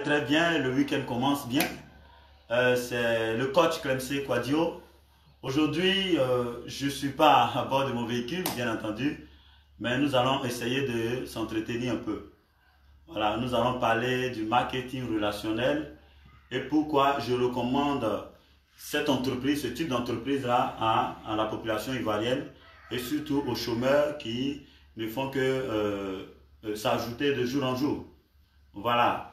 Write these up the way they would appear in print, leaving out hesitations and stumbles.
Très bien, le week-end commence bien. C'est le coach Clemcy Quadio. Aujourd'hui, je ne suis pas à bord de mon véhicule, bien entendu, mais nous allons essayer de s'entretenir un peu. Voilà, nous allons parler du marketing relationnel et pourquoi je recommande cette entreprise, ce type d'entreprise-là à la population ivoirienne et surtout aux chômeurs qui ne font que s'ajouter de jour en jour. Voilà.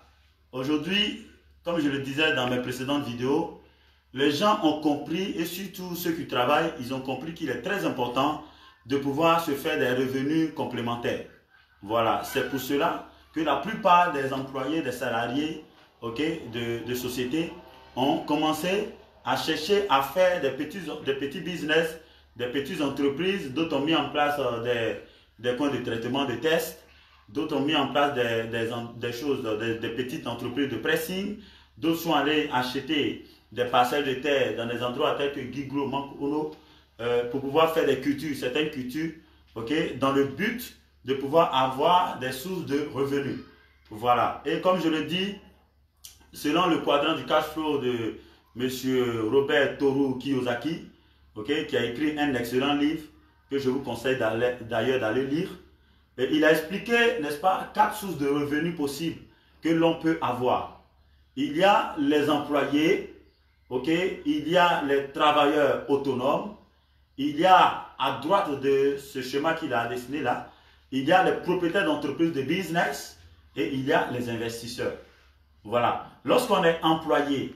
Aujourd'hui, comme je le disais dans mes précédentes vidéos, les gens ont compris, et surtout ceux qui travaillent, ils ont compris qu'il est très important de pouvoir se faire des revenus complémentaires. Voilà, c'est pour cela que la plupart des employés, des salariés, de sociétés ont commencé à chercher à faire des petits business, des petites entreprises. D'autres ont mis en place des points de traitement de tests. D'autres ont mis en place des choses, des petites entreprises de pressing. D'autres sont allés acheter des parcelles de terre dans des endroits tels que Guiglo, Mankuno, pour pouvoir faire des cultures, certaines cultures, dans le but de pouvoir avoir des sources de revenus. Voilà. Et comme je le dis, selon le quadrant du cash flow de M. Robert Toru Kiyosaki, qui a écrit un excellent livre que je vous conseille d'ailleurs d'aller lire, et il a expliqué, n'est-ce pas, 4 sources de revenus possibles que l'on peut avoir. Il y a les employés, il y a les travailleurs autonomes, il y a à droite de ce schéma qu'il a dessiné là, il y a les propriétaires d'entreprises de business et il y a les investisseurs. Voilà. Lorsqu'on est employé,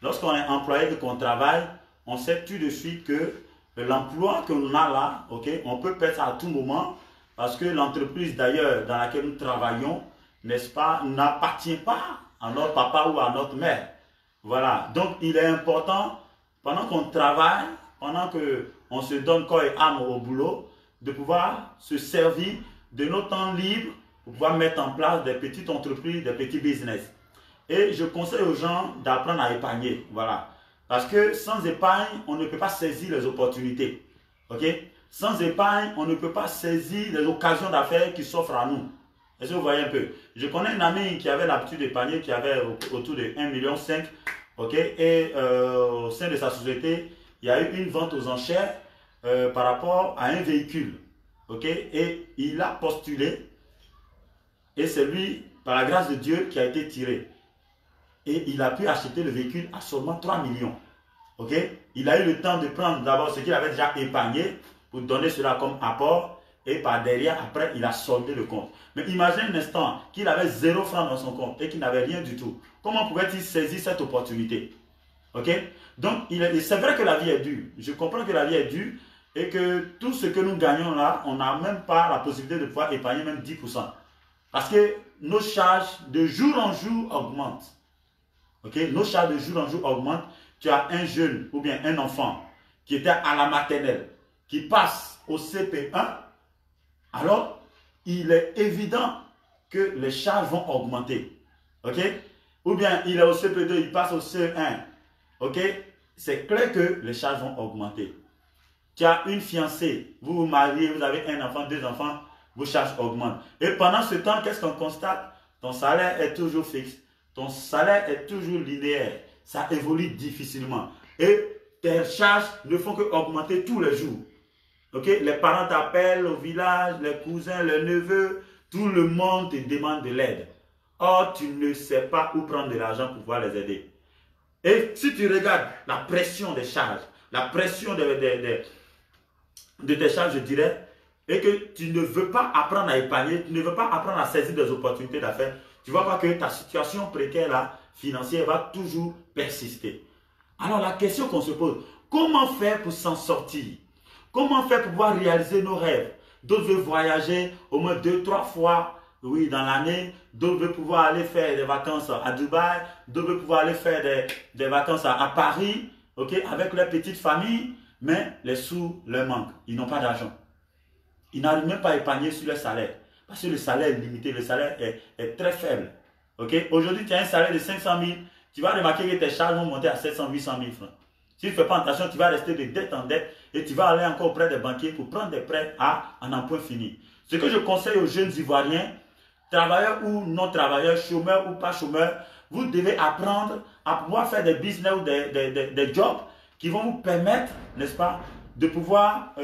lorsqu'on est employé et qu'on travaille, on sait tout de suite que l'emploi que l'on a là, on peut perdre ça à tout moment. Parce que l'entreprise d'ailleurs dans laquelle nous travaillons, n'est-ce pas, n'appartient pas à notre papa ou à notre mère. Voilà. Donc il est important, pendant qu'on travaille, pendant qu'on se donne corps et âme au boulot, de pouvoir se servir de nos temps libres pour pouvoir mettre en place des petites entreprises, des petits business. Et je conseille aux gens d'apprendre à épargner. Voilà. Parce que sans épargne, on ne peut pas saisir les opportunités. Sans épargne, on ne peut pas saisir les occasions d'affaires qui s'offrent à nous. Est-ce que vous voyez un peu? Je connais un ami qui avait l'habitude d'épargner, qui avait autour de 1,5 million. Et au sein de sa société, il y a eu une vente aux enchères par rapport à un véhicule. Et il a postulé. Et c'est lui, par la grâce de Dieu, qui a été tiré. Et il a pu acheter le véhicule à seulement 3 millions. Il a eu le temps de prendre d'abord ce qu'il avait déjà épargné pour donner cela comme apport et par derrière, après, il a soldé le compte. Mais imagine un instant qu'il avait 0 francs dans son compte et qu'il n'avait rien du tout. Comment pouvait-il saisir cette opportunité? Donc, c'est vrai que la vie est dure. Je comprends que la vie est dure et que tout ce que nous gagnons là, on n'a même pas la possibilité de pouvoir épargner même 10%. Parce que nos charges de jour en jour augmentent. Nos charges de jour en jour augmentent. Tu as un jeune ou bien un enfant qui était à la maternelle, qui passe au CP1, alors il est évident que les charges vont augmenter. Ou bien il est au CP2, il passe au CE1. C'est clair que les charges vont augmenter. Tu as une fiancée, vous vous mariez, vous avez un enfant, 2 enfants, vos charges augmentent. Et pendant ce temps, qu'est-ce qu'on constate? Ton salaire est toujours fixe, ton salaire est toujours linéaire. Ça évolue difficilement. Et tes charges ne font qu'augmenter tous les jours. Les parents t'appellent au village, les cousins, les neveux, tout le monde te demande de l'aide. Or, tu ne sais pas où prendre de l'argent pour pouvoir les aider. Et si tu regardes la pression des charges, la pression de tes charges, je dirais, et que tu ne veux pas apprendre à épargner, tu ne veux pas apprendre à saisir des opportunités d'affaires, tu vas voir que ta situation précaire là, financière va toujours persister. Alors la question qu'on se pose, comment faire pour s'en sortir? Comment faire pour pouvoir réaliser nos rêves? D'autres veulent voyager au moins 2-3 fois dans l'année. D'autres veulent pouvoir aller faire des vacances à Dubaï. D'autres veulent pouvoir aller faire des vacances à Paris, avec leur petite famille. Mais les sous leur manquent. Ils n'ont pas d'argent. Ils n'arrivent même pas à épargner sur leur salaire. Parce que le salaire est limité, le salaire est très faible. Aujourd'hui, tu as un salaire de 500 000. Tu vas remarquer que tes charges vont monter à 700 800 000 francs. Si tu ne fais pas attention, tu vas rester de dette en dette et tu vas aller encore auprès des banquiers pour prendre des prêts à un emprunt fini. Ce que je conseille aux jeunes Ivoiriens, travailleur ou non travailleur, chômeur ou pas chômeur, vous devez apprendre à pouvoir faire des business ou des jobs qui vont vous permettre, n'est-ce pas, de pouvoir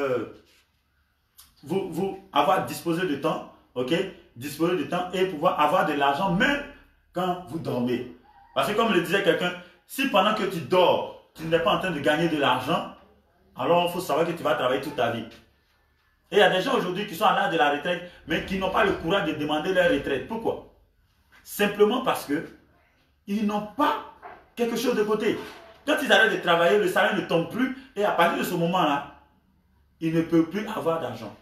vous avoir disposé de temps, ok, disposer de temps et pouvoir avoir de l'argent même quand vous dormez. Parce que comme le disait quelqu'un, si pendant que tu dors, tu n'es pas en train de gagner de l'argent, alors il faut savoir que tu vas travailler toute ta vie. Et il y a des gens aujourd'hui qui sont à l'âge de la retraite, mais qui n'ont pas le courage de demander leur retraite. Pourquoi? Simplement parce que ils n'ont pas quelque chose de côté. Quand ils arrêtent de travailler, le salaire ne tombe plus et à partir de ce moment-là, ils ne peuvent plus avoir d'argent.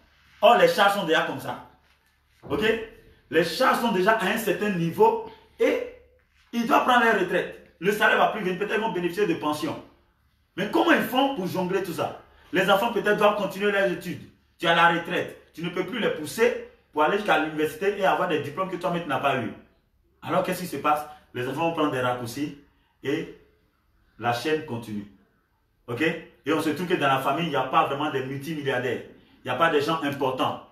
Or, les charges sont déjà comme ça. Ok? Les charges sont déjà à un certain niveau et ils doivent prendre leur retraite. Le salaire va plus venir, peut-être ils vont bénéficier de pension. Mais comment ils font pour jongler tout ça? Les enfants peut-être doivent continuer leurs études. Tu as la retraite. Tu ne peux plus les pousser pour aller jusqu'à l'université et avoir des diplômes que toi-même tu n'as pas eu. Alors qu'est-ce qui se passe? Les enfants vont prendre des raccourcis et la chaîne continue. Ok? Et on se trouve que dans la famille, il n'y a pas vraiment des multimilliardaires. Il n'y a pas des gens importants.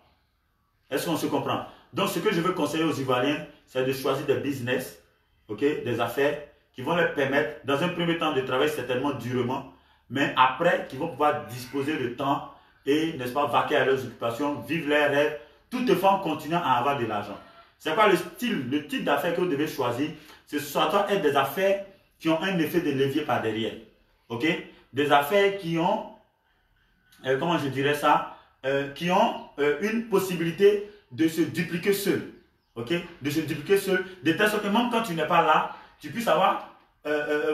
Est-ce qu'on se comprend? Donc ce que je veux conseiller aux Ivoiriens, c'est de choisir des business, ok, des affaires qui vont leur permettre, dans un premier temps, de travailler certainement durement, mais après, qui vont pouvoir disposer de temps et, n'est-ce pas, vaquer à leurs occupations, vivre leurs rêves, toutefois en continuant à avoir de l'argent. C'est quoi le type d'affaires que vous devez choisir? Ça doit être des affaires qui ont un effet de levier par derrière. Ok? Des affaires qui ont, comment je dirais ça, qui ont une possibilité de se dupliquer seul. Ok? De se dupliquer seul, de telle sorte que même quand tu n'es pas là, tu puisses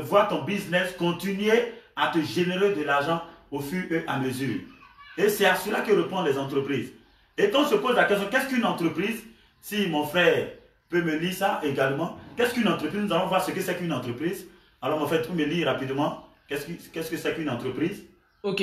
voir ton business continuer à te générer de l'argent au fur et à mesure. Et c'est à cela que répondent les entreprises. Et quand on se pose la question, qu'est-ce qu'une entreprise? Si mon frère peut me lire ça également, qu'est-ce qu'une entreprise? Nous allons voir ce que c'est qu'une entreprise. Alors mon frère, tu peux me lire rapidement, qu'est-ce que c'est qu'une entreprise? Ok.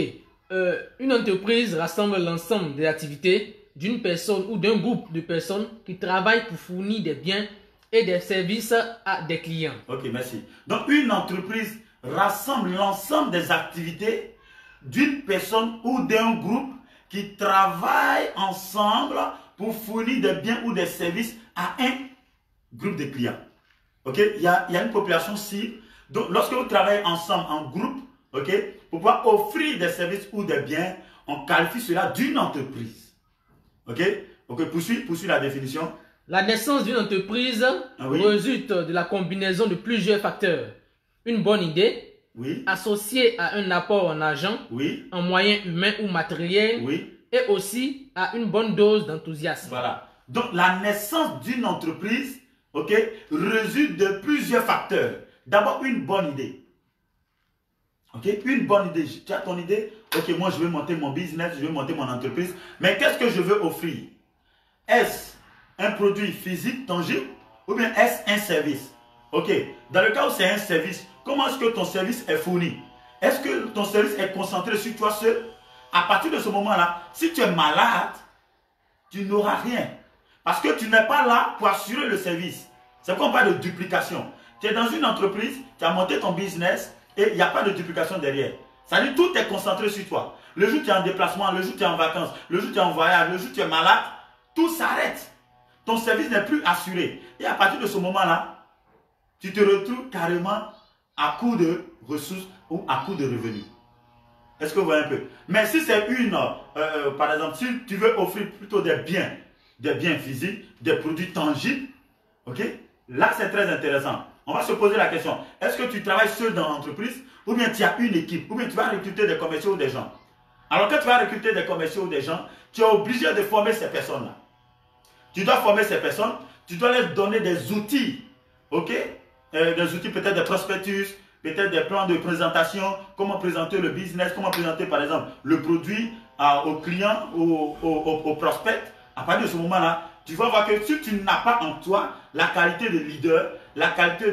Une entreprise rassemble l'ensemble des activités d'une personne ou d'un groupe de personnes qui travaillent pour fournir des biens et des services à des clients. Ok, merci. Donc une entreprise rassemble l'ensemble des activités d'une personne ou d'un groupe qui travaillent ensemble pour fournir des biens ou des services à un groupe de clients. Ok, il y a une population cible. Donc, lorsque vous travaillez ensemble en groupe, ok, pour pouvoir offrir des services ou des biens, on qualifie cela d'une entreprise. Ok, poursuis la définition. La naissance d'une entreprise résulte de la combinaison de plusieurs facteurs. Une bonne idée, associée à un apport en argent, en moyens humains ou matériels, et aussi à une bonne dose d'enthousiasme. Voilà. Donc, la naissance d'une entreprise, ok, résulte de plusieurs facteurs. D'abord, une bonne idée. Ok, une bonne idée. Tu as ton idée? Ok, moi, je veux monter mon business, je veux monter mon entreprise. Mais qu'est-ce que je veux offrir? Est-ce un produit physique, tangible, ou bien est-ce un service? Ok, dans le cas où c'est un service, comment est-ce que ton service est fourni? Est-ce que ton service est concentré sur toi seul? À partir de ce moment-là, si tu es malade, tu n'auras rien. Parce que tu n'es pas là pour assurer le service. C'est pourquoi on parle de duplication. Tu es dans une entreprise, tu as monté ton business et il n'y a pas de duplication derrière. Ça veut dire tout est concentré sur toi. Le jour où tu es en déplacement, le jour où tu es en vacances, le jour où tu es en voyage, le jour où tu es malade, tout s'arrête. Ton service n'est plus assuré. Et à partir de ce moment-là, tu te retrouves carrément à court de ressources ou à court de revenus. Est-ce que vous voyez un peu? Mais si c'est par exemple, si tu veux offrir plutôt des biens physiques, des produits tangibles, ok? Là, c'est très intéressant. On va se poser la question, est-ce que tu travailles seul dans l'entreprise ou bien tu as une équipe, ou bien tu vas recruter des commerciaux ou des gens? Alors, quand tu vas recruter des commerciaux ou des gens, tu es obligé de former ces personnes-là. Tu dois former ces personnes, tu dois leur donner des outils, ok? Des outils peut-être des prospectus, peut-être des plans de présentation, comment présenter le business, comment présenter par exemple le produit aux clients, aux prospects. À partir de ce moment-là, tu vas voir que si tu n'as pas en toi la qualité de leader, la qualité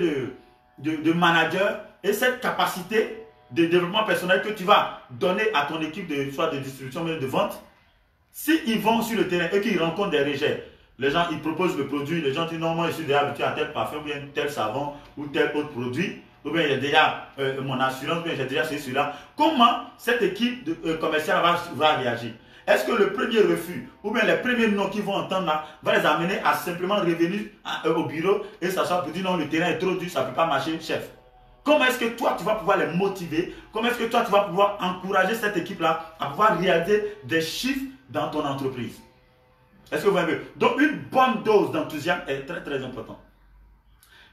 de manager et cette capacité de développement personnel que tu vas donner à ton équipe soit de distribution ou de vente, s'ils vont sur le terrain et qu'ils rencontrent des rejets, les gens ils proposent le produit, les gens disent non, moi je suis déjà habitué à tel parfum, ou bien tel savon ou tel autre produit, ou bien j'ai déjà mon assurance, ou bien j'ai déjà celui-là. Comment cette équipe commerciale va réagir? est-ce que le premier refus ou bien les premiers noms qu'ils vont entendre là va les amener à simplement revenir au bureau et s'asseoir pour dire non, le terrain est trop dur, ça ne peut pas marcher, chef? Comment est-ce que toi, tu vas pouvoir les motiver? Comment est-ce que toi, tu vas pouvoir encourager cette équipe-là à pouvoir réaliser des chiffres dans ton entreprise? Est-ce que vous voyez? Donc, une bonne dose d'enthousiasme est très, très importante.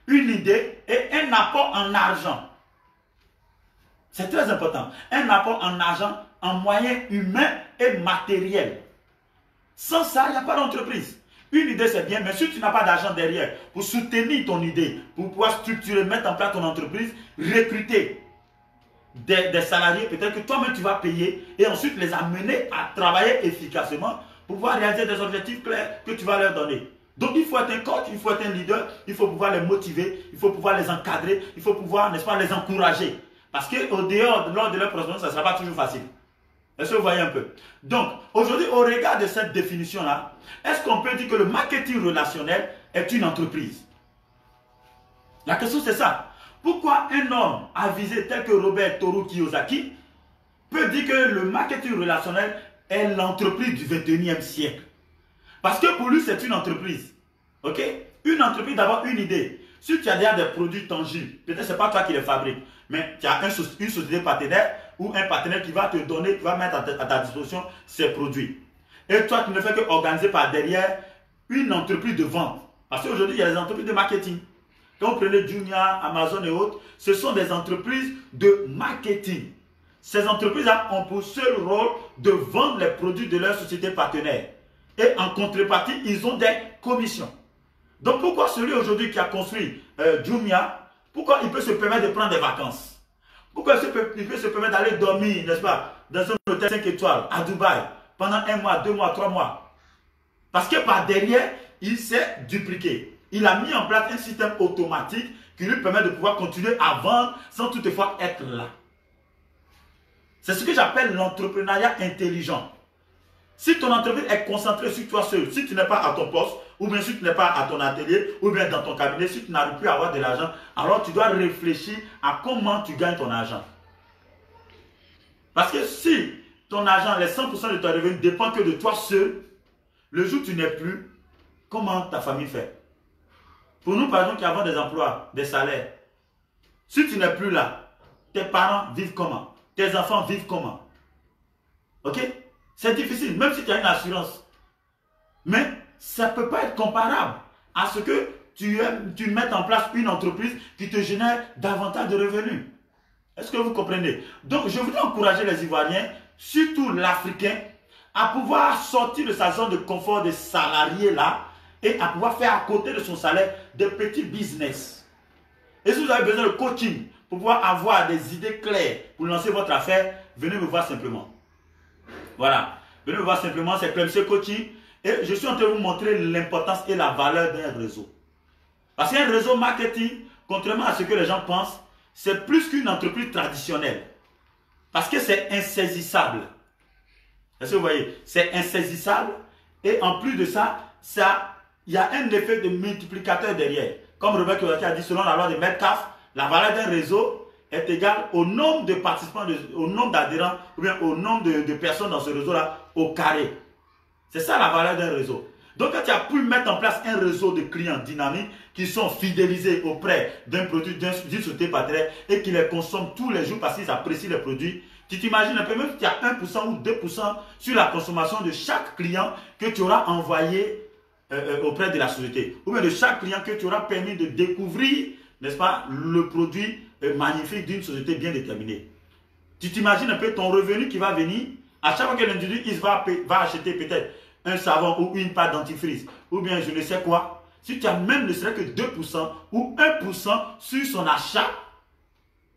Une idée et un apport en argent. C'est très important. Un apport en argent, en moyens humains et matériels. Sans ça, il n'y a pas d'entreprise. Une idée, c'est bien, mais si tu n'as pas d'argent derrière pour soutenir ton idée, pour pouvoir structurer, mettre en place ton entreprise, recruter des salariés, peut-être que toi-même tu vas payer et ensuite les amener à travailler efficacement pour pouvoir réaliser des objectifs clairs que tu vas leur donner. Donc il faut être un coach, il faut être un leader, il faut pouvoir les motiver, il faut pouvoir les encadrer, il faut pouvoir, n'est-ce pas, les encourager. Parce qu'au dehors, lors de leur prospérité, ça ne sera pas toujours facile. Est-ce que vous voyez un peu? Donc, aujourd'hui, au regard de cette définition-là, est-ce qu'on peut dire que le marketing relationnel est une entreprise? La question, c'est ça. Pourquoi un homme avisé tel que Robert Toru Kiyosaki peut dire que le marketing relationnel est l'entreprise du 21e siècle? Parce que pour lui, c'est une entreprise. Ok? Une entreprise, d'avoir une idée. Si tu as déjà des produits tangibles, peut-être ce n'est pas toi qui les fabriques, mais tu as une société partenaire ou un partenaire qui va te donner, qui va mettre à ta disposition ses produits. Et toi, tu ne fais qu'organiser par derrière une entreprise de vente. Parce qu'aujourd'hui, il y a des entreprises de marketing. Quand vous prenez Jumia, Amazon et autres, ce sont des entreprises de marketing. Ces entreprises-là ont pour seul rôle de vendre les produits de leur société partenaire. Et en contrepartie, ils ont des commissions. Donc pourquoi celui aujourd'hui qui a construit Jumia, pourquoi il peut se permettre de prendre des vacances? Pourquoi il peut se permettre d'aller dormir, n'est-ce pas, dans un hôtel 5 étoiles à Dubaï pendant 1 mois, 2 mois, 3 mois? Parce que par derrière, il s'est dupliqué. Il a mis en place un système automatique qui lui permet de pouvoir continuer à vendre sans toutefois être là. C'est ce que j'appelle l'entrepreneuriat intelligent. Si ton entreprise est concentrée sur toi seul, si tu n'es pas à ton poste, ou bien si tu n'es pas à ton atelier, ou bien dans ton cabinet, si tu n'arrives plus à avoir de l'argent, alors tu dois réfléchir à comment tu gagnes ton argent. Parce que si ton argent, les 100% de ton revenu ne dépend que de toi seul, le jour où tu n'es plus, comment ta famille fait? Pour nous, par exemple, qui avons des emplois, des salaires, si tu n'es plus là, tes parents vivent comment? Tes enfants vivent comment? Ok? C'est difficile, même si tu as une assurance. Mais ça ne peut pas être comparable à ce que tu mettes en place une entreprise qui te génère davantage de revenus. Est-ce que vous comprenez? Donc, je voudrais encourager les Ivoiriens, surtout l'Africain, à pouvoir sortir de sa zone de confort des salariés là et à pouvoir faire à côté de son salaire des petits business. Et si vous avez besoin de coaching pour pouvoir avoir des idées claires pour lancer votre affaire, venez me voir simplement. Voilà. Venez me voir simplement, c'est Clemson Coaching. Et je suis en train de vous montrer l'importance et la valeur d'un réseau. Parce qu'un réseau marketing, contrairement à ce que les gens pensent, c'est plus qu'une entreprise traditionnelle. Parce que c'est insaisissable. Est-ce que vous voyez? C'est insaisissable. Et en plus de ça, il y a un effet de multiplicateur derrière. Comme Robert Kiyosaki a dit, selon la loi de Metcalfe, la valeur d'un réseau est égale au nombre de participants, au nombre d'adhérents, ou bien au nombre de personnes dans ce réseau-là, au carré. C'est ça la valeur d'un réseau. Donc quand tu as pu mettre en place un réseau de clients dynamiques qui sont fidélisés auprès d'un produit, d'une société partenaire et qui les consomment tous les jours parce qu'ils apprécient les produits, tu t'imagines un peu, même si tu as 1% ou 2% sur la consommation de chaque client que tu auras envoyé auprès de la société, ou bien de chaque client que tu auras permis de découvrir, n'est-ce pas, le produit magnifique d'une société bien déterminée. Tu t'imagines un peu ton revenu qui va venir, à chaque fois que l'individu va acheter peut-être un savon ou une pâte dentifrice, ou bien je ne sais quoi, si tu as même ne serait que 2% ou 1% sur son achat,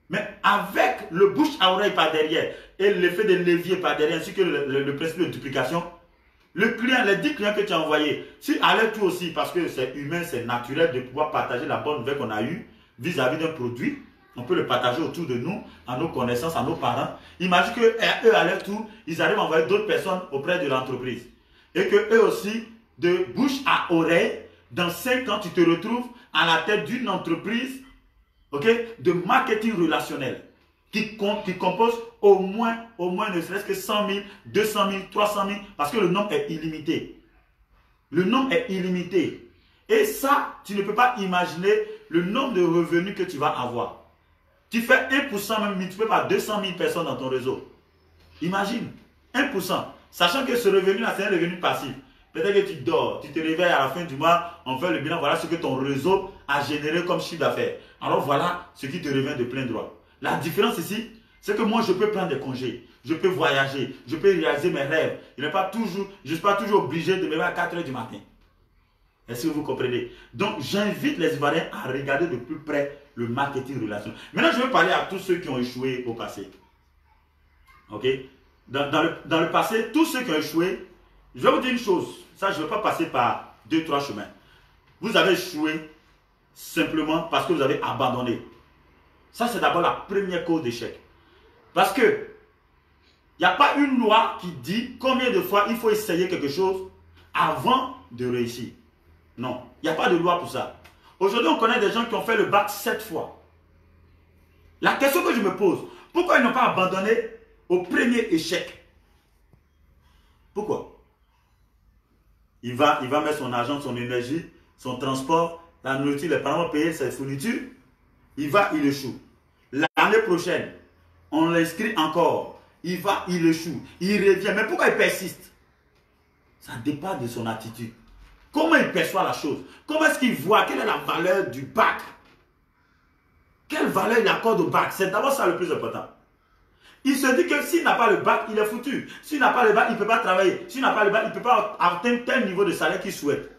mais avec le bouche à oreille par derrière et l'effet de levier par derrière, ainsi que le principe de duplication, le client, les 10 clients que tu as envoyés, si à leur tour aussi, parce que c'est humain, c'est naturel de pouvoir partager la bonne nouvelle qu'on a eue vis-à-vis d'un produit, on peut le partager autour de nous, à nos connaissances, à nos parents. Imagine qu'eux, à leur tour, ils arrivent à envoyer d'autres personnes auprès de l'entreprise. Et que eux aussi, de bouche à oreille, dans 5 ans, tu te retrouves à la tête d'une entreprise, ok, de marketing relationnel. qui composent au moins ne serait-ce que 100 000, 200 000, 300 000, parce que le nombre est illimité. Le nombre est illimité. Et ça, tu ne peux pas imaginer le nombre de revenus que tu vas avoir. Tu fais 1% même multiplié par 200 000 personnes dans ton réseau. Imagine, 1%. Sachant que ce revenu-là, c'est un revenu passif. Peut-être que tu dors, tu te réveilles à la fin du mois, on fait le bilan, voilà ce que ton réseau a généré comme chiffre d'affaires. Alors voilà ce qui te revient de plein droit. La différence ici, c'est que moi je peux prendre des congés, je peux voyager, je peux réaliser mes rêves. Je ne suis pas toujours obligé de me lever à 4 h du matin. Est-ce que vous comprenez? Donc j'invite les Ivoiriens à regarder de plus près le marketing relationnel. Maintenant je vais parler à tous ceux qui ont échoué au passé. Ok? Dans le passé, tous ceux qui ont échoué, je vais vous dire une chose, ça je ne vais pas passer par 2-3 chemins. Vous avez échoué simplement parce que vous avez abandonné. Ça c'est d'abord la première cause d'échec. Parce que il n'y a pas une loi qui dit combien de fois il faut essayer quelque chose avant de réussir. Non, il n'y a pas de loi pour ça. Aujourd'hui on connaît des gens qui ont fait le bac 7 fois. La question que je me pose, pourquoi ils n'ont pas abandonné au premier échec? Pourquoi? Il va mettre son argent, son énergie, son transport, la nourriture, les parents vont payer ses fournitures. Il échoue. L'année prochaine, on l'inscrit encore. Il échoue. Il revient. Mais pourquoi il persiste? Ça dépend de son attitude. Comment il perçoit la chose? Comment est-ce qu'il voit? Quelle est la valeur du bac? Quelle valeur il accorde au bac? C'est d'abord ça le plus important. Il se dit que s'il n'a pas le bac, il est foutu. S'il n'a pas le bac, il ne peut pas travailler. S'il n'a pas le bac, il ne peut pas atteindre tel niveau de salaire qu'il souhaite.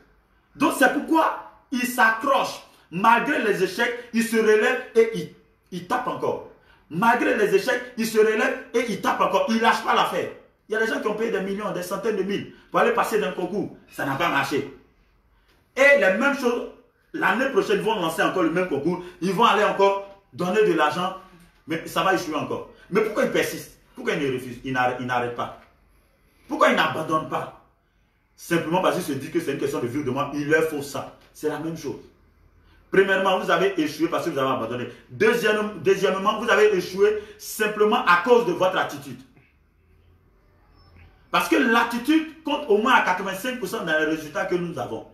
Donc c'est pourquoi il s'accroche. Malgré les échecs, il se relève et il tape encore. Malgré les échecs, il se relève et il tape encore. Il ne lâche pas l'affaire. Il y a des gens qui ont payé des millions, des centaines de mille pour aller passer d'un concours. Ça n'a pas marché. Et les mêmes choses, l'année prochaine, ils vont lancer encore le même concours. Ils vont aller encore donner de l'argent, mais ça va échouer encore. Mais pourquoi il persiste? Pourquoi il ne refuse? Il n'arrête pas. Pourquoi il n'abandonne pas? Simplement parce qu'il se dit que c'est une question de vie ou de mort. Il leur faut ça. C'est la même chose. Premièrement, vous avez échoué parce que vous avez abandonné. Deuxièmement, vous avez échoué simplement à cause de votre attitude. Parce que l'attitude compte au moins à 85% dans les résultats que nous avons.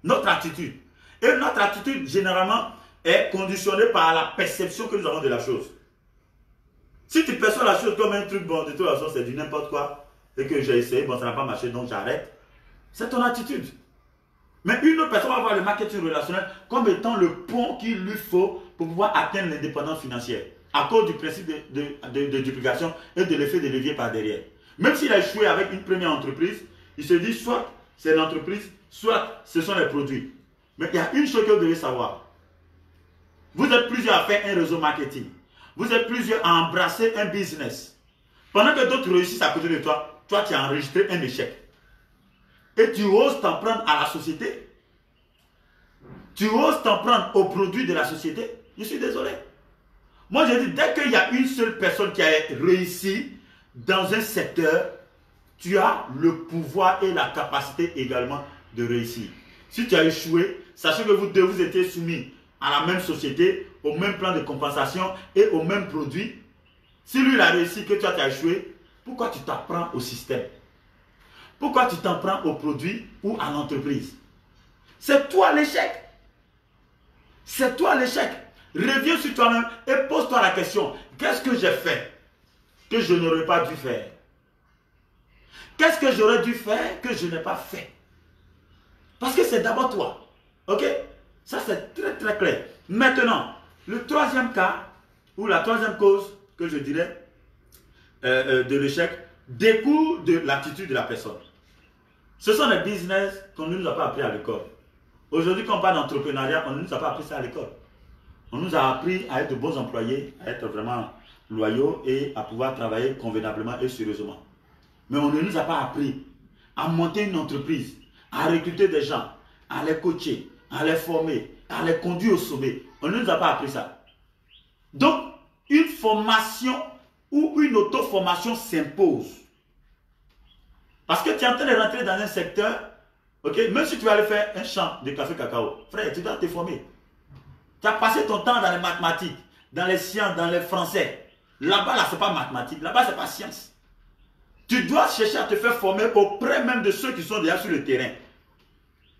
Notre attitude. Et notre attitude, généralement, est conditionnée par la perception que nous avons de la chose. Si tu perçois la chose comme un truc, bon, de toute façon, c'est du n'importe quoi, et que j'ai essayé, bon, ça n'a pas marché, donc j'arrête, c'est ton attitude. Mais une autre personne va voir le marketing relationnel comme étant le pont qu'il lui faut pour pouvoir atteindre l'indépendance financière, à cause du principe de duplication et de l'effet de levier par derrière. Même s'il a échoué avec une première entreprise, il se dit soit c'est l'entreprise, soit ce sont les produits. Mais il y a une chose que vous devez savoir. Vous êtes plusieurs à faire un réseau marketing. Vous êtes plusieurs à embrasser un business. Pendant que d'autres réussissent à côté de toi, toi tu as enregistré un échec. Et tu oses t'en prendre à la société. Tu oses t'en prendre aux produits de la société. Je suis désolé. Moi je dis, dès qu'il y a une seule personne qui a réussi dans un secteur, tu as le pouvoir et la capacité également de réussir. Si tu as échoué, sachez que vous deux vous étiez soumis à la même société, au même plan de compensation et au même produit. Si lui il a réussi, que toi tu as échoué, pourquoi tu t'apprends au système? Pourquoi tu t'en prends au produit ou à l'entreprise? C'est toi l'échec. C'est toi l'échec. Reviens sur toi-même et pose-toi la question. Qu'est-ce que j'ai fait que je n'aurais pas dû faire? Qu'est-ce que j'aurais dû faire que je n'ai pas fait? Parce que c'est d'abord toi. Ok? Ça c'est très très clair. Maintenant, le troisième cas, ou la troisième cause que je dirais de l'échec, découle de l'attitude de la personne. Ce sont les business qu'on ne nous a pas appris à l'école. Aujourd'hui, quand on parle d'entrepreneuriat, on ne nous a pas appris ça à l'école. On nous a appris à être de bons employés, à être vraiment loyaux et à pouvoir travailler convenablement et sérieusement. Mais on ne nous a pas appris à monter une entreprise, à recruter des gens, à les coacher, à les former, à les conduire au sommet. On ne nous a pas appris ça. Donc, une formation ou une auto-formation s'impose. Parce que tu es en train de rentrer dans un secteur, okay, même si tu vas aller faire un champ de café cacao, frère, tu dois te former. Tu as passé ton temps dans les mathématiques, dans les sciences, dans les français. Là-bas, là, ce n'est pas mathématique. Là-bas, ce n'est pas science. Tu dois chercher à te faire former auprès même de ceux qui sont déjà sur le terrain.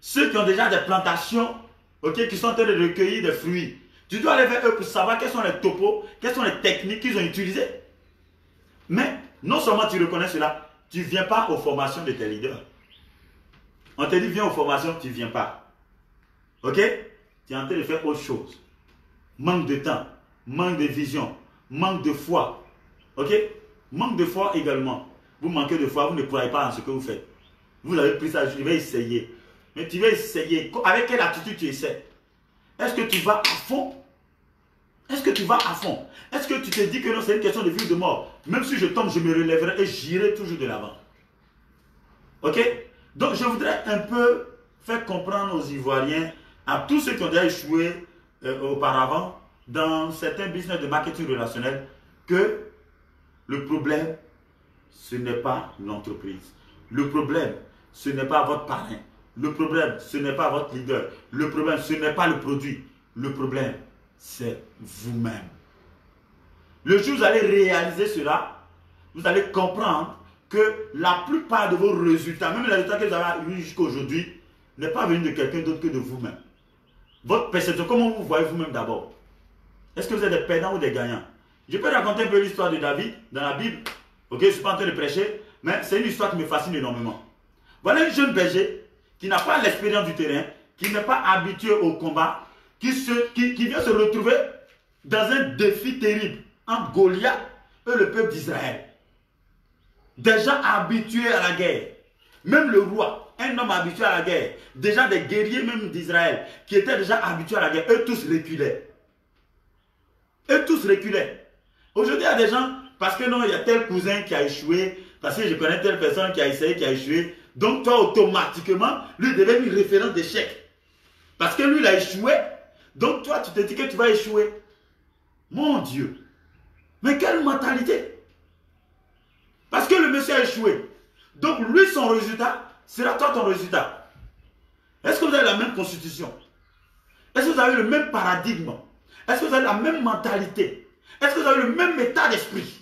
Ceux qui ont déjà des plantations, okay, qui sont en train de recueillir des fruits. Tu dois aller vers eux pour savoir quels sont les topos, quelles sont les techniques qu'ils ont utilisées. Mais non seulement tu reconnais cela, tu ne viens pas aux formations de tes leaders. On te dit viens aux formations, tu ne viens pas. Ok? Tu es en train de faire autre chose. Manque de temps, manque de vision, manque de foi. Ok? Manque de foi également. Vous manquez de foi, vous ne croyez pas en ce que vous faites. Vous avez pris ça, je vais essayer. Mais tu vas essayer. Avec quelle attitude tu essaies? Est-ce que tu vas à fond? Est-ce que tu vas à fond? Est-ce que tu te dis que non, c'est une question de vie ou de mort? Même si je tombe, je me relèverai et j'irai toujours de l'avant. Ok? Donc, je voudrais un peu faire comprendre aux Ivoiriens, à tous ceux qui ont déjà échoué auparavant dans certains business de marketing relationnel, que le problème, ce n'est pas l'entreprise. Le problème, ce n'est pas votre parrain. Le problème, ce n'est pas votre leader. Le problème, ce n'est pas le produit. Le problème, c'est vous-même. Le jour où vous allez réaliser cela, vous allez comprendre que la plupart de vos résultats, même les résultats que vous avez eu jusqu'à aujourd'hui, n'est pas venu de quelqu'un d'autre que de vous-même. Votre perception, comment vous voyez vous-même d'abord? Est-ce que vous êtes des perdants ou des gagnants? Je peux raconter un peu l'histoire de David dans la Bible. Ok, je ne suis pas en train de prêcher, mais c'est une histoire qui me fascine énormément. Voilà un jeune berger qui n'a pas l'expérience du terrain, qui n'est pas habitué au combat, qui vient se retrouver dans un défi terrible entre Goliath et le peuple d'Israël. Des gens habitués à la guerre. Même le roi, un homme habitué à la guerre. Déjà des guerriers même d'Israël qui étaient déjà habitués à la guerre. Eux tous reculaient. Eux tous reculaient. Aujourd'hui, il y a des gens, parce que non, il y a tel cousin qui a échoué, parce que je connais telle personne qui a essayé, qui a échoué. Donc toi, automatiquement, lui devient une référence d'échec. Parce que lui, il a échoué. Donc toi, tu te dis que tu vas échouer. Mon Dieu. Mais quelle mentalité! Parce que le monsieur a échoué. Donc lui, son résultat sera toi ton résultat. Est-ce que vous avez la même constitution? Est-ce que vous avez le même paradigme? Est-ce que vous avez la même mentalité? Est-ce que vous avez le même état d'esprit?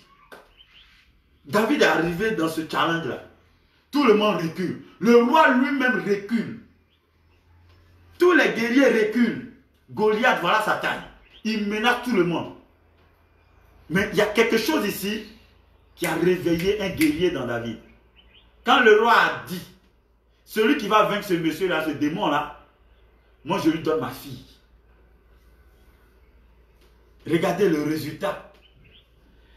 David est arrivé dans ce challenge-là. Tout le monde recule. Le roi lui-même recule. Tous les guerriers reculent. Goliath, voilà sa taille. Il menace tout le monde. Mais il y a quelque chose ici qui a réveillé un guerrier dans David. Quand le roi a dit, celui qui va vaincre ce monsieur-là, ce démon-là, moi je lui donne ma fille. Regardez le résultat.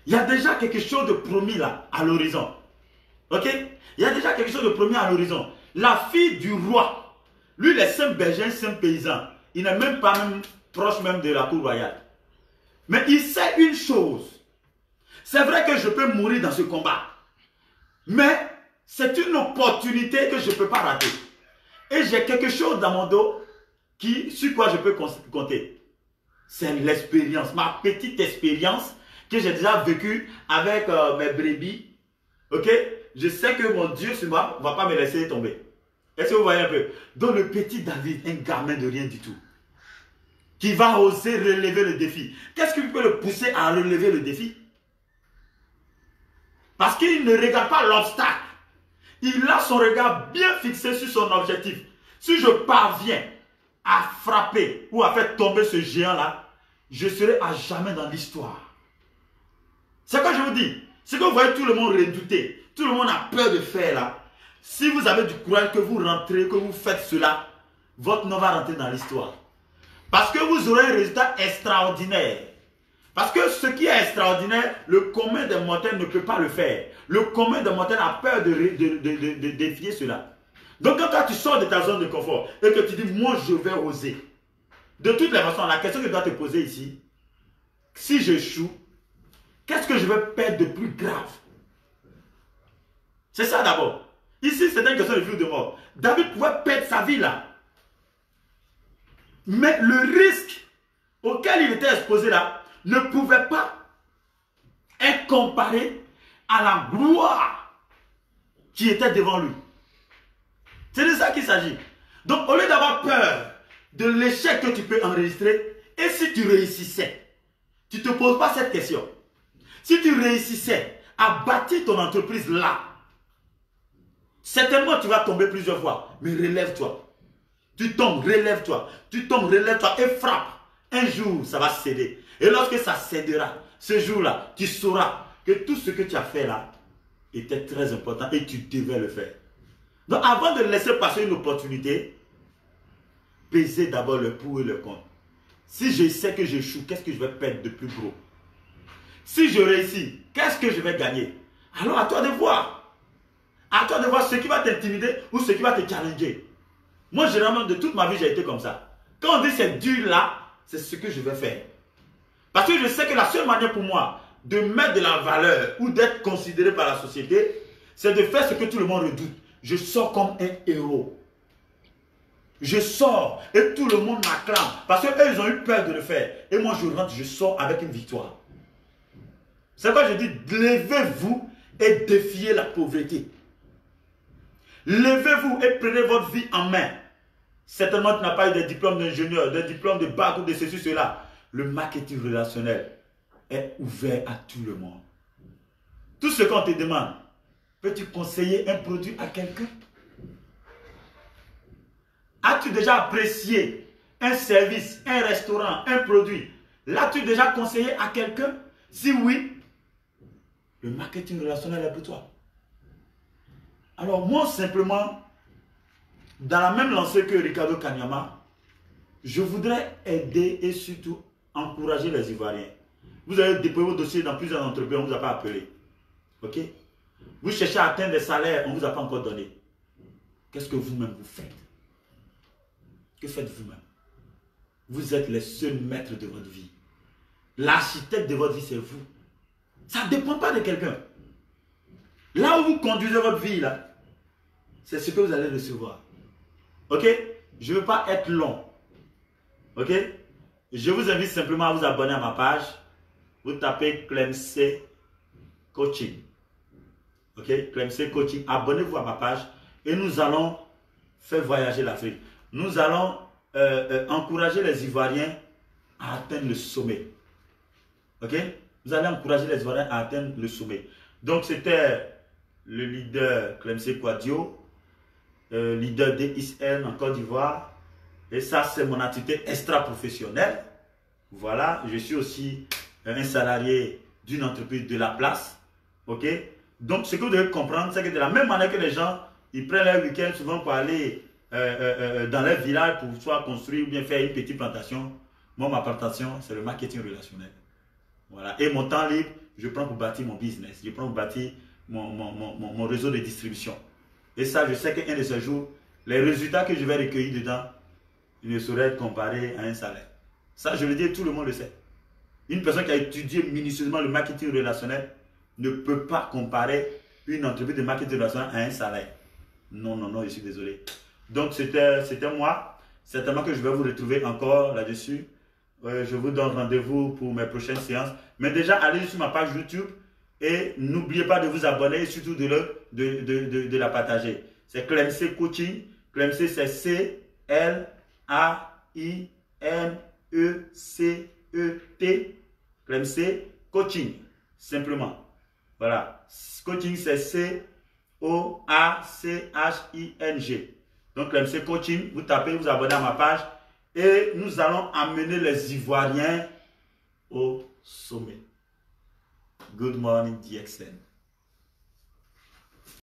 Il y a déjà quelque chose de promis là, à l'horizon. Ok? Il y a déjà quelque chose de promis à l'horizon. La fille du roi, lui, il est simple berger, un simple paysan. Il n'est même pas même proche même de la cour royale. Mais il sait une chose. C'est vrai que je peux mourir dans ce combat. Mais c'est une opportunité que je ne peux pas rater. Et j'ai quelque chose dans mon dos sur quoi je peux compter. C'est l'expérience, ma petite expérience que j'ai déjà vécue avec mes brebis. Ok? Je sais que mon Dieu sur moi ne va pas me laisser tomber. Est-ce que vous voyez un peu? Donc le petit David, un gamin de rien du tout, qui va oser relever le défi. Qu'est-ce qui peut le pousser à relever le défi? Parce qu'il ne regarde pas l'obstacle. Il a son regard bien fixé sur son objectif. Si je parviens à frapper ou à faire tomber ce géant-là, je serai à jamais dans l'histoire. C'est ce que je vous dis. Ce que vous voyez tout le monde redouter, tout le monde a peur de faire là. Si vous avez du courage, que vous rentrez, que vous faites cela, votre nom va rentrer dans l'histoire. Parce que vous aurez un résultat extraordinaire. Parce que ce qui est extraordinaire, le commun des mortels ne peut pas le faire. Le commun des mortels a peur de défier cela. Donc quand toi tu sors de ta zone de confort et que tu dis, moi je vais oser. De toutes les façons, la question que tu dois te poser ici, si j'échoue, qu'est-ce que je vais perdre de plus grave? C'est ça d'abord. Ici, c'est une question de vie ou de mort. David pouvait perdre sa vie là. Mais le risque auquel il était exposé là ne pouvait pas être comparé à la gloire qui était devant lui. C'est de ça qu'il s'agit. Donc, au lieu d'avoir peur de l'échec que tu peux enregistrer, et si tu réussissais, tu ne te poses pas cette question. Si tu réussissais à bâtir ton entreprise là, certainement tu vas tomber plusieurs fois, mais relève-toi. Tu tombes, relève-toi. Tu tombes, relève-toi et frappe. Un jour, ça va céder. Et lorsque ça cédera, ce jour-là, tu sauras que tout ce que tu as fait là était très important et tu devais le faire. Donc avant de laisser passer une opportunité, pesez d'abord le pour et le contre. Si je sais que j'échoue, qu'est-ce que je vais perdre de plus gros? Si je réussis, qu'est-ce que je vais gagner? Alors à toi de voir. À toi de voir ce qui va t'intimider ou ce qui va te challenger. Moi, généralement, de toute ma vie, j'ai été comme ça. Quand on dit c'est dur là, c'est ce que je vais faire. Parce que je sais que la seule manière pour moi de mettre de la valeur ou d'être considéré par la société, c'est de faire ce que tout le monde redoute. Je sors comme un héros. Je sors et tout le monde m'acclame. Parce qu'eux, ils ont eu peur de le faire. Et moi, je rentre, je sors avec une victoire. C'est pourquoi je dis, levez-vous et défiez la pauvreté. Levez-vous et prenez votre vie en main. Certainement, tu n'as pas eu des diplômes d'ingénieur, des diplômes de bac ou de ceci, cela. Le marketing relationnel est ouvert à tout le monde. Tout ce qu'on te demande, peux-tu conseiller un produit à quelqu'un? As-tu déjà apprécié un service, un restaurant, un produit? L'as-tu déjà conseillé à quelqu'un? Si oui, le marketing relationnel est pour toi. Alors moi, simplement, dans la même lancée que Ricardo Kanyama, je voudrais aider et surtout encourager les Ivoiriens. Vous avez déposé vos dossiers dans plusieurs entreprises, on ne vous a pas appelé. Ok? Vous cherchez à atteindre des salaires, on ne vous a pas encore donné. Qu'est-ce que vous-même vous faites? Que faites vous-même? Vous êtes les seuls maîtres de votre vie. L'architecte de votre vie, c'est vous. Ça ne dépend pas de quelqu'un. Là où vous conduisez votre vie, là, c'est ce que vous allez recevoir. Ok? Je ne veux pas être long. Ok? Je vous invite simplement à vous abonner à ma page. Vous tapez Clemsey Coaching. Ok? Clemsey Coaching. Abonnez-vous à ma page. Et nous allons faire voyager l'Afrique. Nous allons encourager les Ivoiriens à atteindre le sommet. Ok? Vous allez encourager les Ivoiriens à atteindre le sommet. Donc c'était le leader Clemsey Quadio, leader d'ISN en Côte d'Ivoire. Et ça, c'est mon activité extra-professionnelle. Voilà, je suis aussi un salarié d'une entreprise de la place. Ok? Donc, ce que vous devez comprendre, c'est que de la même manière que les gens, ils prennent leur week-end souvent pour aller dans leur village pour soit construire ou bien faire une petite plantation. Moi, ma plantation, c'est le marketing relationnel. Voilà. Et mon temps libre, je prends pour bâtir mon business. Je prends pour bâtir mon réseau de distribution. Et ça, je sais qu'un de ces jours, les résultats que je vais recueillir dedans, ils ne sauraient être comparés à un salaire. Ça, je le dis, tout le monde le sait. Une personne qui a étudié minutieusement le marketing relationnel ne peut pas comparer une entreprise de marketing relationnel à un salaire. Non, non, non, je suis désolé. Donc, c'était moi. Certainement que je vais vous retrouver encore là-dessus. Je vous donne rendez-vous pour mes prochaines séances. Mais déjà, allez sur ma page YouTube et n'oubliez pas de vous abonner et surtout de la partager. C'est Clemsey Coaching. Clemsey, c'est C-L-A-I-N-E-C-E-T. Clemsey Coaching. Simplement. Voilà. Coaching, c'est C-O-A-C-H-I-N-G. Donc, Clemsey Coaching, vous tapez, vous abonnez à ma page et nous allons amener les Ivoiriens au sommet. Good morning, DXN.